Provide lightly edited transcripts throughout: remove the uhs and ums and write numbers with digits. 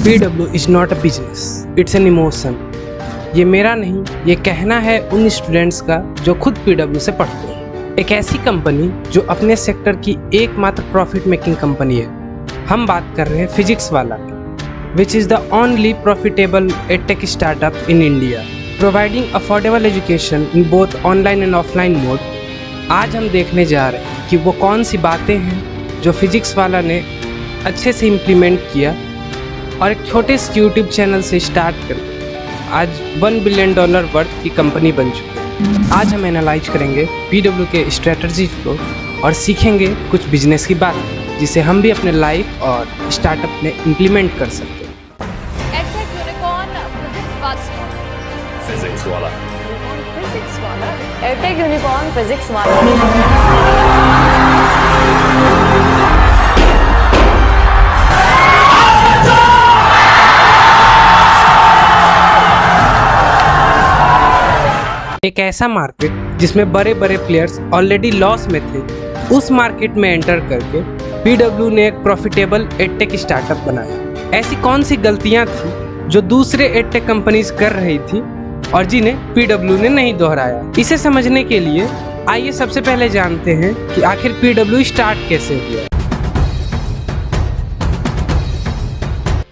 PW is not a business, it's an emotion। ये मेरा नहीं, ये कहना है उन स्टूडेंट्स का जो खुद PW से पढ़ते हैं। एक ऐसी कंपनी जो अपने सेक्टर की एकमात्र प्रॉफिट मेकिंग कंपनी है। हम बात कर रहे हैं फिजिक्स वाला की, which is the only profitable edtech startup in India, providing affordable education in both online and offline mode. आज हम देखने जा रहे हैं कि वो कौन सी बातें हैं जो फिजिक्स वाला ने अच्छे से इम्प्लीमेंट किया और एक छोटे से यूट्यूब चैनल से स्टार्ट कर आज $1 बिलियन वर्थ की कंपनी बन चुकी है। आज हम एनालाइज करेंगे PW के स्ट्रेटजीज को और सीखेंगे कुछ बिजनेस की बात जिसे हम भी अपने लाइफ और स्टार्टअप में इम्प्लीमेंट कर सकते हैं। एडटेक यूनिकॉर्न फिजिक्स वाला एडटेक यूनिकॉर्न फिजिक्स वाला। एक ऐसा मार्केट जिसमें बड़े बड़े प्लेयर्स ऑलरेडी लॉस में थे, उस मार्केट में एंटर करके PW ने एक प्रॉफिटेबल एडटेक स्टार्टअप बनाया। ऐसी कौन सी गलतियां थी जो दूसरे एडटेक कंपनीज कर रही थी और जिन्हें PW ने नहीं दोहराया। इसे समझने के लिए आइए सबसे पहले जानते हैं कि आखिर PW स्टार्ट कैसे हुआ।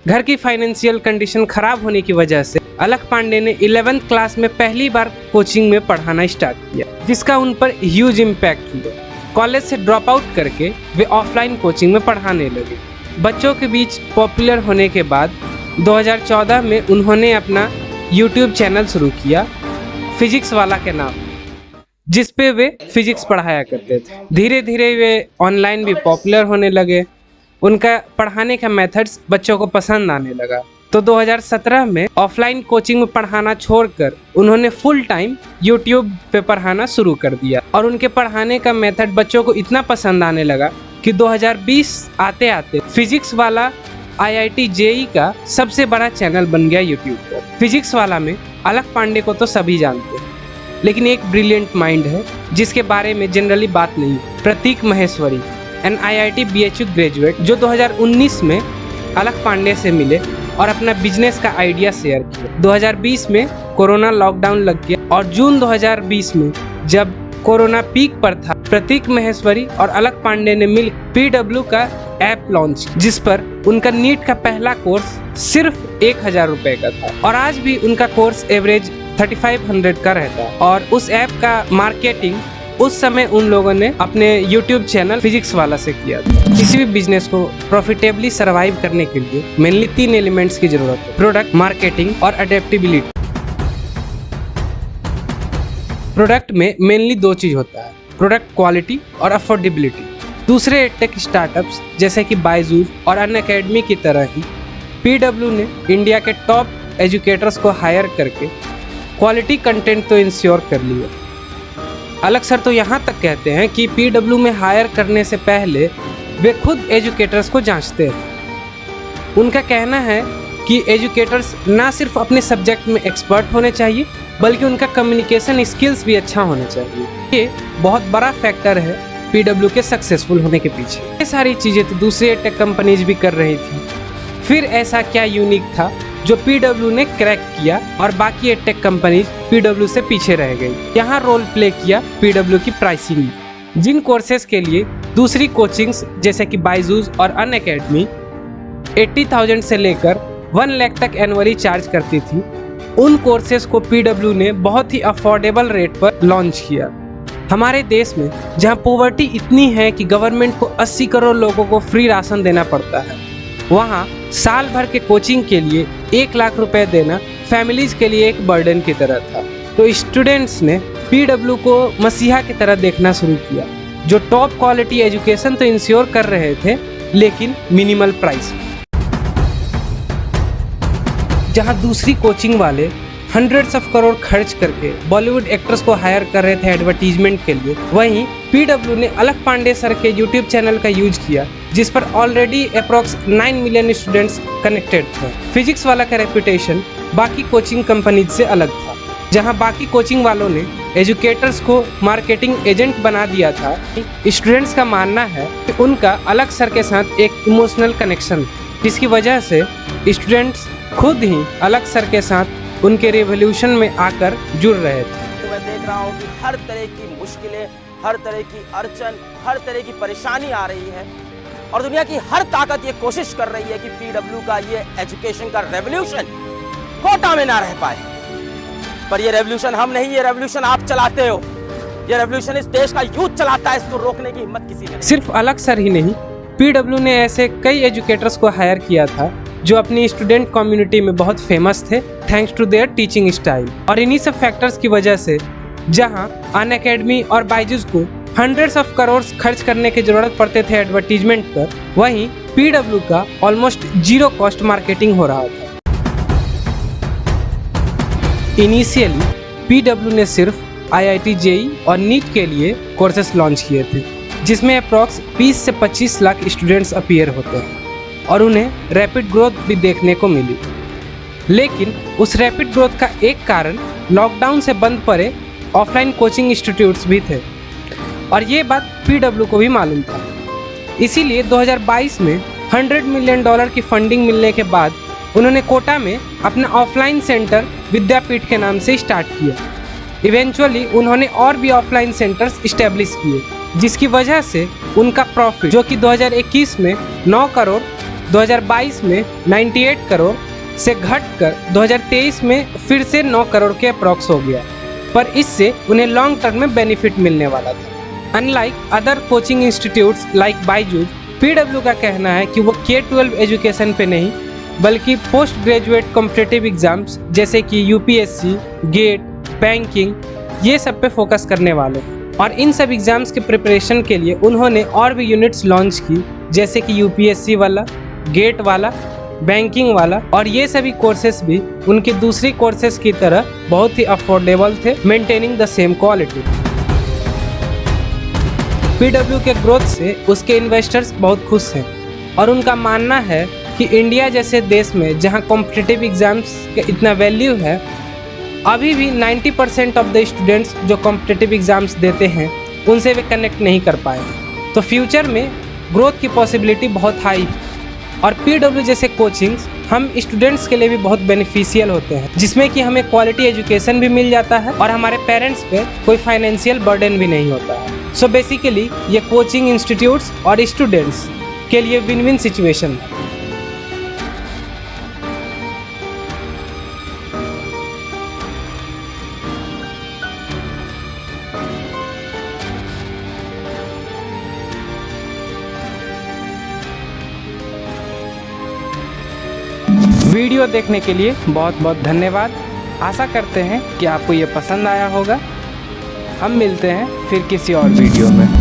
घर की फाइनेंशियल कंडीशन खराब होने की वजह से अलख पांडे ने 11th क्लास में पहली बार कोचिंग में पढ़ाना स्टार्ट किया, जिसका उन पर ह्यूज इम्पैक्ट हुआ। कॉलेज से ड्रॉप आउट करके वे ऑफलाइन कोचिंग में पढ़ाने लगे। बच्चों के बीच पॉपुलर होने के बाद 2014 में उन्होंने अपना यूट्यूब चैनल शुरू किया फिजिक्स वाला के नाम, जिस पे वे फिजिक्स पढ़ाया करते थे। धीरे धीरे वे ऑनलाइन भी पॉपुलर होने लगे। उनका पढ़ाने का मेथड्स बच्चों को पसंद आने लगा, तो 2017 में ऑफलाइन कोचिंग में पढ़ाना छोड़कर उन्होंने फुल टाइम यूट्यूब पे पढ़ाना शुरू कर दिया। और उनके पढ़ाने का मेथड बच्चों को इतना पसंद आने लगा कि 2020 आते आते फिजिक्स वाला IIT JEE का सबसे बड़ा चैनल बन गया यूट्यूब पर। फिजिक्स वाला में अलख पांडे को तो सभी जानते हैं, लेकिन एक ब्रिलियंट माइंड है जिसके बारे में जनरली बात नहीं। Prateek Maheshwari, an IIT BHU graduate, जो 2019 में अलख पांडे से मिले और अपना बिजनेस का आइडिया शेयर किया। 2020 में कोरोना लॉकडाउन लग गया और जून 2020 में जब कोरोना पीक पर था, प्रतीक महेश्वरी और अलख पांडे ने मिल PW का ऐप लॉन्च, जिस पर उनका नीट का पहला कोर्स सिर्फ 1000 रुपए का था और आज भी उनका कोर्स एवरेज 3500 का रहता है। और उस ऐप का मार्केटिंग उस समय उन लोगों ने अपने YouTube चैनल फिजिक्स वाला से किया था। किसी भी बिजनेस को प्रॉफिटेबली सरवाइव करने के लिए मेनली 3 एलिमेंट्स की जरूरत है: प्रोडक्ट, मार्केटिंग और अडेप्टेबिलिटी। प्रोडक्ट में मेनली 2 चीज होता है, प्रोडक्ट क्वालिटी और अफोर्डेबिलिटी। दूसरे एडटेक स्टार्टअप्स जैसे कि बायजूस और अनअकैडमी की तरह ही PW ने इंडिया के टॉप एजुकेटर्स को हायर करके क्वालिटी कंटेंट तो इंश्योर कर लिया। अलग सर तो यहाँ तक कहते हैं कि PW में हायर करने से पहले वे खुद एजुकेटर्स को जांचते हैं। उनका कहना है कि एजुकेटर्स ना सिर्फ अपने सब्जेक्ट में एक्सपर्ट होने चाहिए, बल्कि उनका कम्युनिकेशन स्किल्स भी अच्छा होना चाहिए। ये बहुत बड़ा फैक्टर है PW के सक्सेसफुल होने के पीछे। ये सारी चीज़ें तो दूसरी टेक कंपनीज भी कर रही थी, फिर ऐसा क्या यूनिक था जो PW ने क्रैक किया और बाकी एडटेक कंपनीज PW से पीछे रह गई। यहाँ रोल प्ले किया PW की प्राइसिंग। जिन कोर्सेज के लिए दूसरी कोचिंग्स जैसे कि बायजूस और अनअकैडमी 80,000 से लेकर 1 लाख तक एनुअली चार्ज करती थी, उन कोर्सेज को PW ने बहुत ही अफोर्डेबल रेट पर लॉन्च किया। हमारे देश में जहाँ पॉवर्टी इतनी है कि गवर्नमेंट को 80 करोड़ लोगों को फ्री राशन देना पड़ता है, वहाँ साल भर के कोचिंग के लिए 1 लाख रुपए देना फैमिलीज के लिए एक बर्डन की तरह था। तो स्टूडेंट्स ने PW को मसीहा की तरह देखना शुरू किया, जो टॉप क्वालिटी एजुकेशन तो इंश्योर कर रहे थे लेकिन मिनिमल प्राइस। जहाँ दूसरी कोचिंग वाले हंड्रेड्स ऑफ करोड़ खर्च करके बॉलीवुड एक्टर्स को हायर कर रहे थे एडवर्टीजमेंट के लिए, वहीं PW ने अलख पांडे सर के यूट्यूब चैनल का यूज किया, जिस पर already approx 9 million students connected थे। फिजिक्स वाला का रेपुटेशन बाकी कोचिंग कंपनीज से अलग था, जहां बाकी कोचिंग वालों ने एजुकेटर्स को मार्केटिंग एजेंट बना दिया था। स्टूडेंट्स का मानना है कि उनका अलख सर के साथ एक इमोशनल कनेक्शन, जिसकी वजह से स्टूडेंट्स खुद ही अलग सर के साथ उनके रेवोल्यूशन में आकर जुड़ रहे थे। तो मैं देख रहा हूँ कि हर तरह की मुश्किलें, हर तरह की अड़चन, हर तरह की परेशानी आ रही है और दुनिया की हर ताकत ये कोशिश कर रही है कि पीडब्ल्यू का ये एजुकेशन का रेवोल्यूशन कोटा में ना रह पाए। पर ये रेवोल्यूशन हम नहीं, ये रेवोल्यूशन आप चलाते हो। ये रेवोल्यूशन इस देश का यूथ चलाता है, इसको रोकने की हिम्मत किसी ने नहीं। सिर्फ अलग सर ही नहीं, पीडब्ल्यू ने ऐसे कई एजुकेटर्स को हायर किया था जो अपनी स्टूडेंट कम्युनिटी में बहुत फेमस थे thanks to their teaching style. और इन्हीं सब फैक्टर्स की वजह से जहां अनअकैडमी और बायजूस को हंड्रेड्स ऑफ करोड़ खर्च करने की जरूरत पड़ते थे एडवर्टीजमेंट पर, वहीं पीडब्ल्यू का ऑलमोस्ट जीरो कॉस्ट मार्केटिंग हो रहा था। इनिशियली पीडब्ल्यू ने सिर्फ IIT JEE और नीट के लिए कोर्सेस लॉन्च किए थे, जिसमें अप्रॉक्स 20 से 25 लाख स्टूडेंट्स अपीयर होते हैं और उन्हें रैपिड ग्रोथ भी देखने को मिली। लेकिन उस रैपिड ग्रोथ का एक कारण लॉकडाउन से बंद पड़े ऑफलाइन कोचिंग इंस्टीट्यूट्स भी थे और ये बात पीडब्ल्यू को भी मालूम था। इसीलिए 2022 में $100 मिलियन की फंडिंग मिलने के बाद उन्होंने कोटा में अपना ऑफलाइन सेंटर विद्यापीठ के नाम से स्टार्ट किया। इवेंचुअली उन्होंने और भी ऑफलाइन सेंटर्स इस्टेब्लिश किए, जिसकी वजह से उनका प्रॉफिट जो कि 2021 में 9 करोड़, 2022 में 98 करोड़ से घटकर 2023 में फिर से 9 करोड़ के अप्रॉक्स हो गया। पर इससे उन्हें लॉन्ग टर्म में बेनिफिट मिलने वाला था। Unlike other coaching institutes like Byju's, PW का कहना है कि वो K-12 एजुकेशन पे नहीं बल्कि पोस्ट ग्रेजुएट कॉम्पिटिटिव एग्जाम्स जैसे कि UPSC, गेट, बैंकिंग, ये सब पे फोकस करने वाले हैं। और इन सब एग्जाम्स के प्रिपरेशन के लिए उन्होंने और भी यूनिट्स लॉन्च की, जैसे कि UPSC वाला, गेट वाला, बैंकिंग वाला। और ये सभी कोर्सेस भी उनके दूसरी कोर्सेस की तरह बहुत ही अफोर्डेबल थे, maintaining the same quality. PW के ग्रोथ से उसके इन्वेस्टर्स बहुत खुश हैं और उनका मानना है कि इंडिया जैसे देश में जहां कॉम्पिटिटिव एग्जाम्स का इतना वैल्यू है, अभी भी 90% ऑफ द स्टूडेंट्स जो कॉम्पिटिटिव एग्जाम्स देते हैं उनसे वे कनेक्ट नहीं कर पाए। तो फ्यूचर में ग्रोथ की पॉसिबिलिटी बहुत हाई है और पीडब्ल्यू जैसे कोचिंग्स हम स्टूडेंट्स के लिए भी बहुत बेनिफिशियल होते हैं, जिसमें कि हमें क्वालिटी एजुकेशन भी मिल जाता है और हमारे पेरेंट्स पे कोई फाइनेंशियल बर्डन भी नहीं होता है। सो बेसिकली ये कोचिंग इंस्टीट्यूट्स और स्टूडेंट्स के लिए विन विन सिचुएशन है। वीडियो देखने के लिए बहुत बहुत धन्यवाद। आशा करते हैं कि आपको ये पसंद आया होगा। हम मिलते हैं फिर किसी और वीडियो में।